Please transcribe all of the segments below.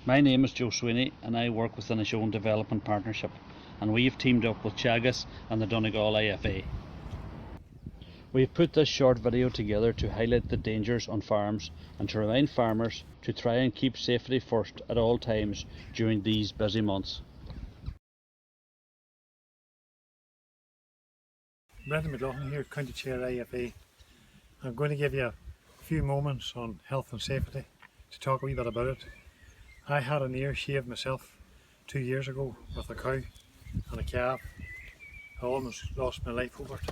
My name is Joe Sweeney and I work within a Shown Development Partnership, and we've teamed up with Teagasc and the Donegal IFA. We've put this short video together to highlight the dangers on farms and to remind farmers to try and keep safety first at all times during these busy months. Brendan McLaughlin here, County Chair IFA. I'm going to give you a few moments on health and safety to talk a wee bit about it. I had an ear shaved myself 2 years ago with a cow and a calf. I almost lost my life over it.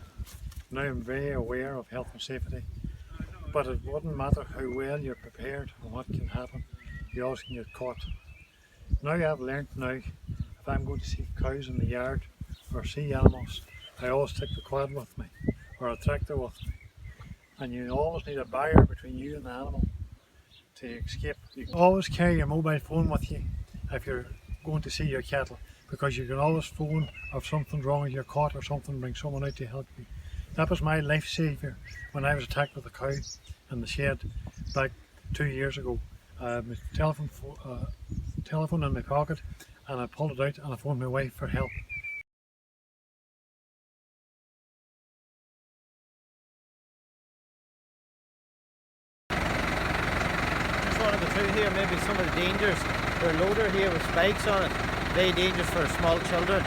Now I'm very aware of health and safety, but it wouldn't matter how well you're prepared and what can happen, you always can get caught. Now I've learnt now, if I'm going to see cows in the yard or see animals, I always take the quad with me or a tractor with me, and you always need a barrier between you and the animal to escape. You can always carry your mobile phone with you if you're going to see your cattle, because you can always phone if something's wrong with your cot or something, bring someone out to help you. That was my life saviour when I was attacked with a cow in the shed back 2 years ago. My telephone in my pocket, and I pulled it out and I phoned my wife for help. Just want to go through here maybe some of the dangers. There's a loader here with spikes on it, very dangerous for small children.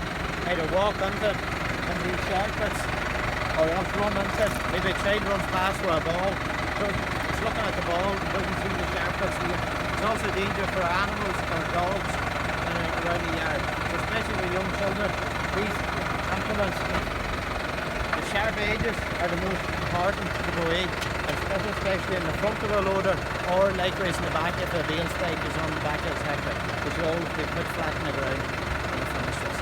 Either walk into these shark pits or else run into it. Maybe a child runs past with a ball, it's looking at the ball, doesn't see the shark pits. It's also a danger for animals or dogs around the yard, so especially with young children. These implements, the sharp edges are the most important to go in, especially in the front of the loader, or likewise in the back if the bale spike is on the back of the tractor, which will always be put flat in the ground when you finish this.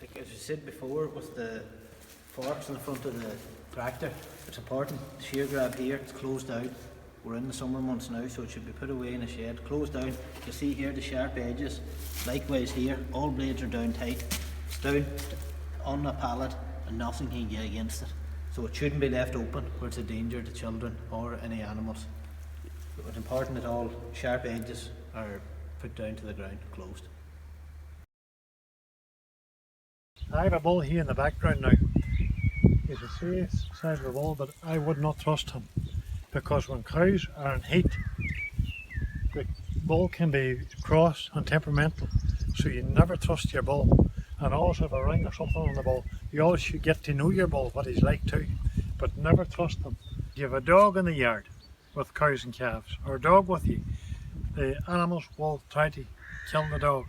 Like as you said before, with the forks in the front of the tractor, it's important. The shear grab here, it's closed down. We're in the summer months now, so it should be put away in a shed, closed down. You see here the sharp edges, likewise here, all blades are down tight. It's down on the pallet and nothing can get against it. So it shouldn't be left open where it's a danger to children or any animals. So it's important that all sharp edges are put down to the ground, closed. I have a bull here in the background now. He's a serious size of a bull, but I would not trust him, because when cows are in heat, the bull can be cross and temperamental, so you never trust your bull. And also if a ring or something on the bull, you always should get to know your bull, what he's like too, but never trust them. If you have a dog in the yard with cows and calves, or a dog with you, the animals will try to kill the dog.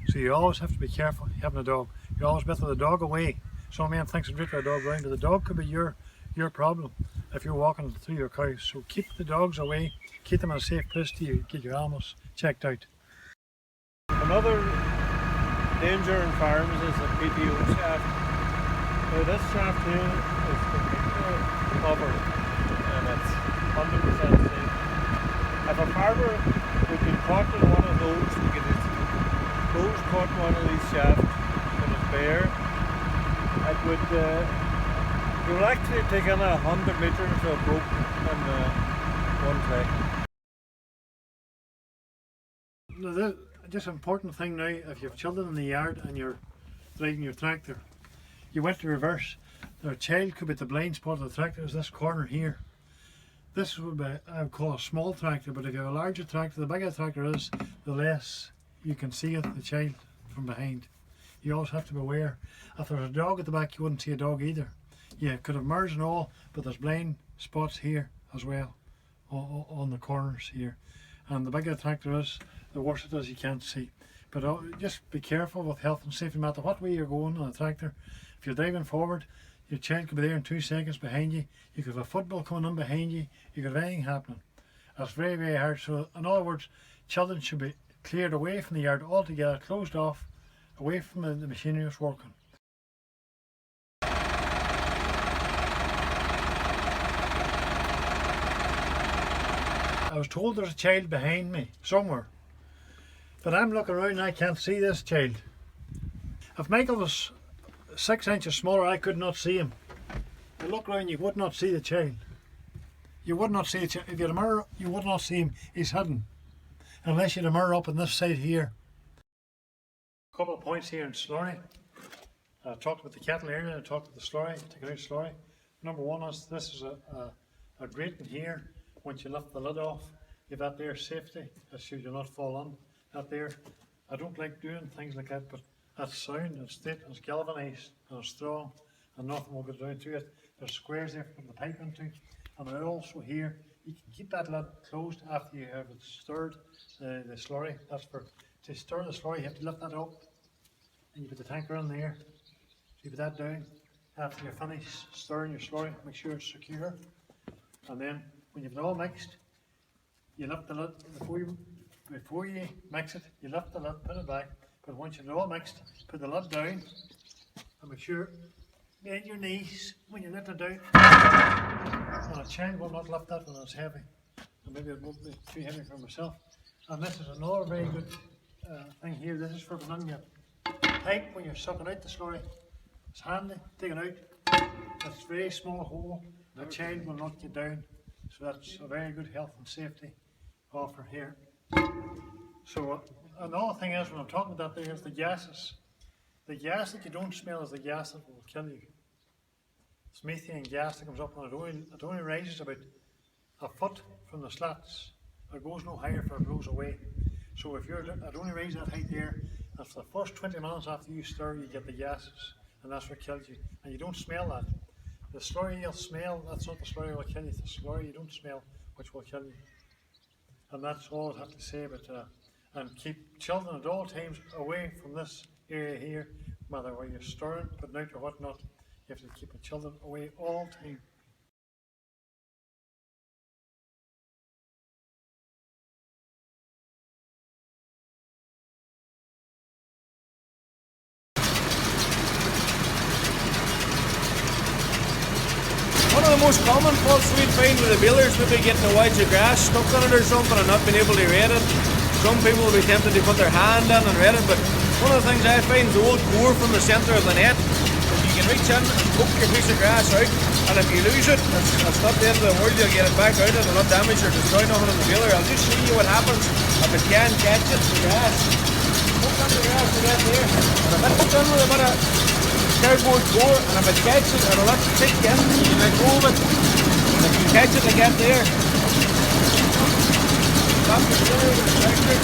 So you always have to be careful having a dog. You always better the dog away. Some man thinks it's a dog around, but the dog could be your problem if you're walking through your cows. So keep the dogs away, keep them in a safe place till you get your animals checked out. Another danger in farms is the PTO shaft. Now this shaft here is completely covered and it's 100% safe. If a farmer would be caught in one of those, we get his toes caught in one of these shafts and it's bare, it would you will actually take in 100 litres of rope in one second. Just an important thing now, if you have children in the yard and you're driving your tractor, you went to reverse. Their child could be at the blind spot of the tractor, is this corner here. This would be, I would call a small tractor, but if you have a larger tractor, the bigger the tractor is, the less you can see it, the child from behind. You always have to be aware. If there's a dog at the back, you wouldn't see a dog either. You could have merged and all, but there's blind spots here as well, on the corners here. And the bigger the tractor is, the worse it is you can't see. But just be careful with health and safety, no matter what way you're going on a tractor. If you're driving forward, your child could be there in 2 seconds behind you. You could have a football coming in behind you. You could have anything happening. That's very, very hard. So in other words, children should be cleared away from the yard altogether, closed off, away from the machinery that's working. I was told there's a child behind me somewhere, but I'm looking around and I can't see this child. If Michael was 6 inches smaller, I could not see him. You look around, you would not see the child. you would not see it. If you had a mirror, you would not see him. He's hidden. Unless you had a mirror up on this side here. A couple of points here in slurry. I talked about the kettle area, I talked about the slurry, taking out slurry. Number one is this is a grating here. Once you lift the lid off, you've that there safety, that's so you'll not fall on. That there, I don't like doing things like that, but that's sound, it's thick, it's galvanised, and it's strong, and nothing will go down to it. There's squares there for the pipe into, and also here, you can keep that lid closed after you have it stirred, the slurry. That's for, to stir the slurry, you have to lift that up, and you put the tanker in there. So you put that down. After you're finished stirring your slurry, make sure it's secure. And then when you've it all mixed, you lift the lid before you mix it, you lift the lid, put it back. But once you've it all mixed, put the lid down and make sure bend your knees when you let it down. And a chain will not lift that when it's heavy. And maybe it won't be too heavy for myself. And this is another very good thing here. This is for putting your pipe when you're sucking out the slurry. It's handy, taking out. It's a very small hole. The chain will not get down. So that's a very good health and safety offer here. So another thing is, when I'm talking about that, there is the gases. The gas that you don't smell is the gas that will kill you. It's methane gas that comes up, and it only rises about a foot from the slats. It goes no higher for it blows away. So if it only rises that height there, and for the first 20 minutes after you stir, you get the gases, and that's what kills you. And you don't smell that. The slurry you'll smell, that's not the slurry that will kill you. It's the slurry you don't smell, which will kill you. And that's all I have to say about that. And keep children at all times away from this area here, whether you're stirring, putting out or whatnot. You have to keep the children away all the time. One of the most common faults we'd find with the balers would be getting a wedge of grass stuck on it or something and not being able to rate it. Some people will be tempted to put their hand in and rate it, but one of the things I find is the old core from the centre of the net. If you can reach in and poke your piece of grass out, and if you lose it, it's not the end of the world, you'll get it back out, it'll not damage or destroy nothing on the baler. I'll just show you what happens if it can catch it, the grass. Poke on the grass to get there, and if it hooked in with a bit of cardboard core, and if it catches it, it'll let it stick in, you can let go of it, and if you catch it again there, stop the baler with the tractor.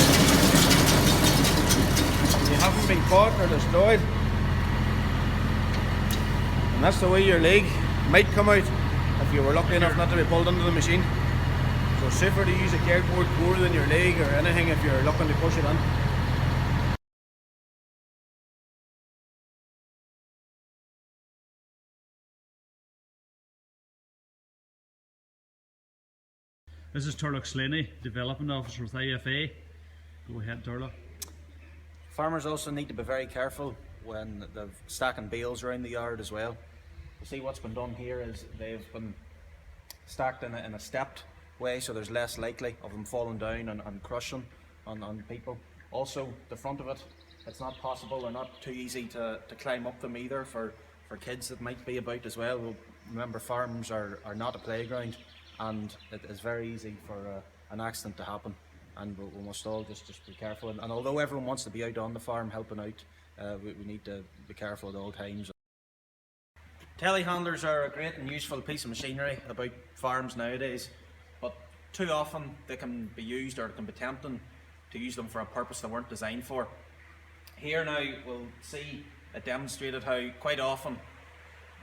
You haven't been caught or destroyed. And that's the way your leg might come out if you were lucky enough not to be pulled into the machine. So safer to use a cardboard core than your leg or anything if you're looking to push it in. This is Turlough Slaney, Development Officer with IFA. Go ahead, Turlough. Farmers also need to be very careful when they're stacking bales around the yard as well. You see what's been done here is they've been stacked in a stepped way, so there's less likely of them falling down and crushing on people. Also, the front of it, it's not possible or not too easy to climb up them either for kids that might be about as well. Well, remember, farms are not a playground, and it is very easy for an accident to happen, and we must all just be careful. And although everyone wants to be out on the farm helping out, we need to be careful at all times. Telehandlers are a great and useful piece of machinery about farms nowadays, but too often they can be used, or it can be tempting to use them for a purpose they weren't designed for. Here now we'll see it demonstrated how quite often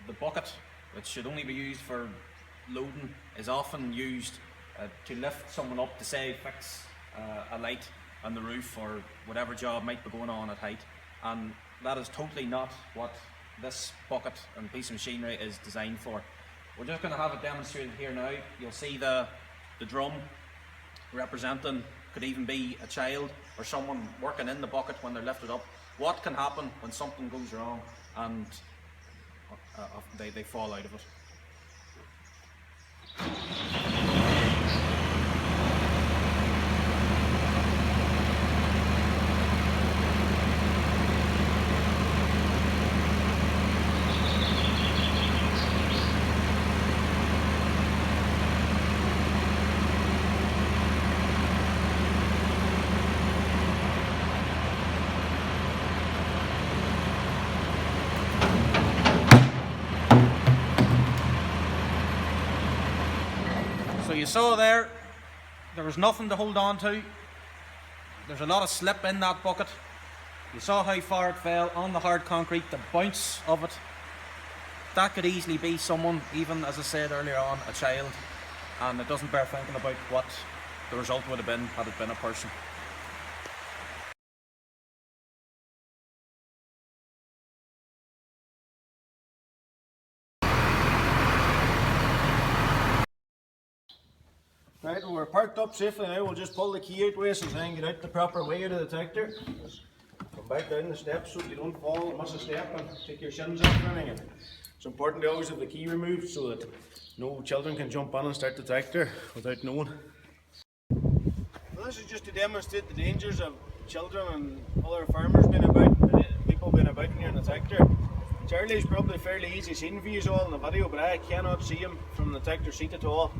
the bucket, which should only be used for loading, is often used to lift someone up to, say, fix a light on the roof or whatever job might be going on at height, and that is totally not what this bucket and piece of machinery is designed for. We're just going to have it demonstrated here now. You'll see the drum representing, could even be a child or someone working in the bucket when they're lifted up. What can happen when something goes wrong and they fall out of it. you saw there was nothing to hold on to. There's a lot of slip in that bucket. You saw how far it fell on the hard concrete, the bounce of it. That could easily be someone, even as I said earlier on, a child, and it doesn't bear thinking about what the result would have been had it been a person. Right, well, we're parked up safely now. We'll just pull the key out with us and try and get out the proper way out of the detector. Come back down the steps so you don't fall, miss a step and take your shins off or anything. It's important to always have the key removed so that no children can jump on and start the detector without knowing. Well, this is just to demonstrate the dangers of children and other farmers being about, people being about here in the detector. Charlie's probably fairly easy seen for you all in the video, but I cannot see him from the detector seat at all.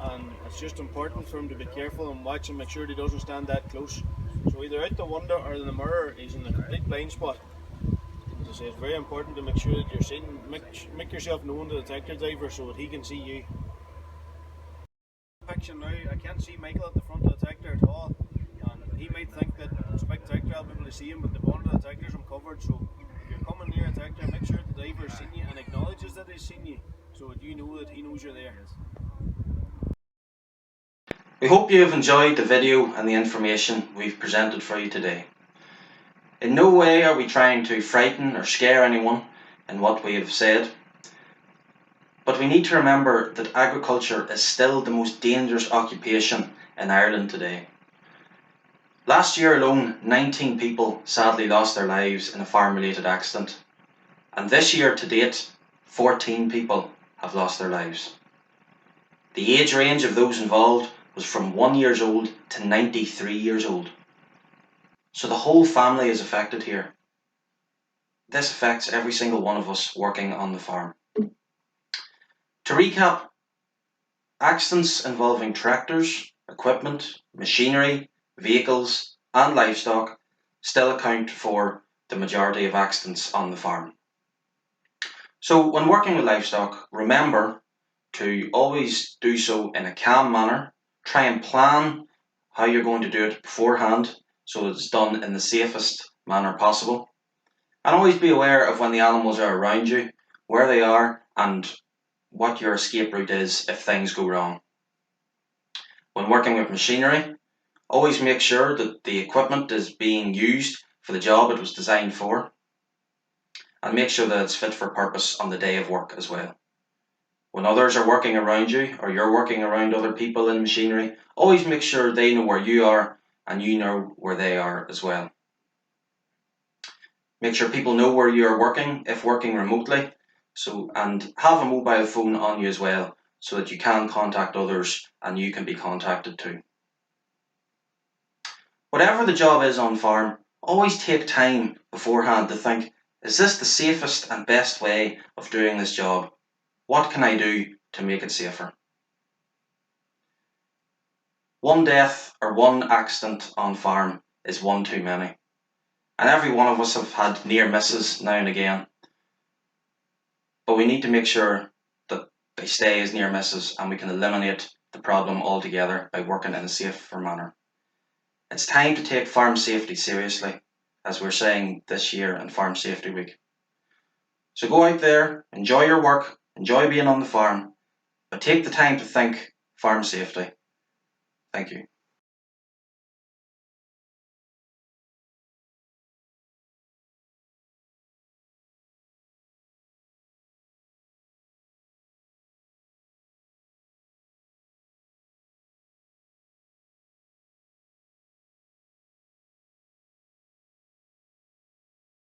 And it's just important for him to be careful and watch and make sure he doesn't stand that close. So either out the window or in the mirror, he's in the complete blind spot. As I say, it's very important to make sure that you're seen, make yourself known to the detector driver so that he can see you. Picture now, I can't see Michael at the front of the detector at all, and he might think that it's a big detector, I'll be able to see him, but the bonnet of the detector is uncovered. So if you're coming near a detector, make sure the driver's seen you and acknowledges that he's seen you, so that you know that he knows you're there. We hope you have enjoyed the video and the information we've presented for you today. In no way are we trying to frighten or scare anyone in what we have said, but we need to remember that agriculture is still the most dangerous occupation in Ireland today. Last year alone, 19 people sadly lost their lives in a farm-related accident, and this year to date, 14 people have lost their lives. The age range of those involved was from 1 year old to 93 years old. So the whole family is affected here. This affects every single one of us working on the farm. To recap, accidents involving tractors, equipment, machinery, vehicles and livestock still account for the majority of accidents on the farm. So when working with livestock, remember to always do so in a calm manner. Try and plan how you're going to do it beforehand so it's done in the safest manner possible. And always be aware of when the animals are around you, where they are and what your escape route is if things go wrong. When working with machinery, always make sure that the equipment is being used for the job it was designed for, and make sure that it's fit for purpose on the day of work as well. When others are working around you or you're working around other people in machinery, always make sure they know where you are and you know where they are as well. Make sure people know where you are working if working remotely, and have a mobile phone on you as well so that you can contact others and you can be contacted too. Whatever the job is on farm, always take time beforehand to think, is this the safest and best way of doing this job? What can I do to make it safer? One death or one accident on farm is one too many. And every one of us have had near misses now and again. But we need to make sure that they stay as near misses and we can eliminate the problem altogether by working in a safer manner. It's time to take farm safety seriously, as we're saying this year in Farm Safety Week. So go out there, enjoy your work, enjoy being on the farm, but take the time to think farm safety. Thank you.